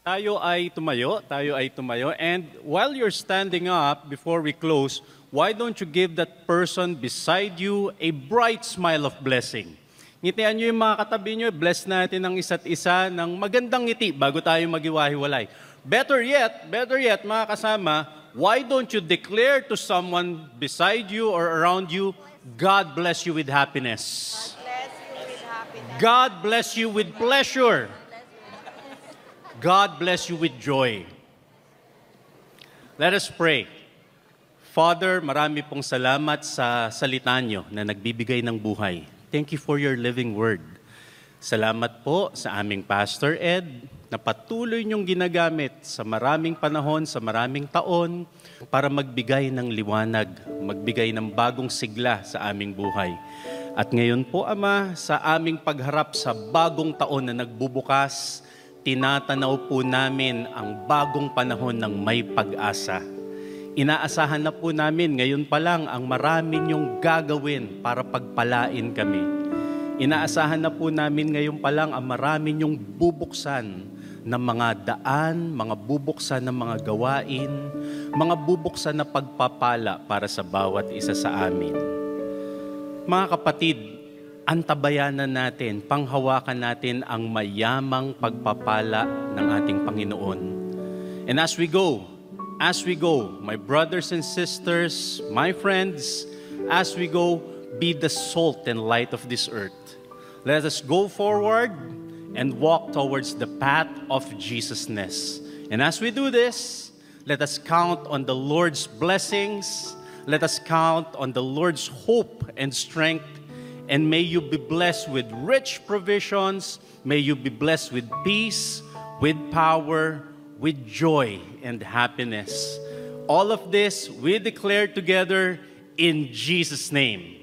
tayo ay tumayo, and while you're standing up, before we close, why don't you give that person beside you a bright smile of blessing? Ngitian nyo yung mga katabi nyo, bless natin ang isa't isa ng magandang ngiti bago tayo magiwahiwalay. Better yet, mga kasama, why don't you declare to someone beside you or around you, God bless you with happiness. God bless you with pleasure. God bless you with joy. Let us pray. Father, marami pong salamat sa salita nyo na nagbibigay ng buhay. Thank you for your living word. Salamat po sa aming Pastor Ed na patuloy niyong ginagamit sa maraming panahon, sa maraming taon para magbigay ng liwanag, magbigay ng bagong sigla sa aming buhay. At ngayon po, Ama, sa aming pagharap sa bagong taon na nagbubukas, tinatanaw po namin ang bagong panahon ng may pag-asa. Inaasahan na po namin ngayon pa lang ang marami niyong gagawin para pagpalain kami. Inaasahan na po namin ngayon pa lang ang marami niyong bubuksan ng mga daan, mga bubuksan ng mga gawain, mga bubuksan na pagpapala para sa bawat isa sa amin. Mga kapatid, antabayanan natin, panghawakan natin ang mayamang pagpapala ng ating Panginoon. And as we go, my brothers and sisters, my friends, as we go, be the salt and light of this earth. Let us go forward and walk towards the path of Jesusness. And as we do this, let us count on the Lord's blessings. Let us count on the Lord's hope and strength. And may you be blessed with rich provisions. May you be blessed with peace, with power, with joy and happiness. All of this we declare together in Jesus' name.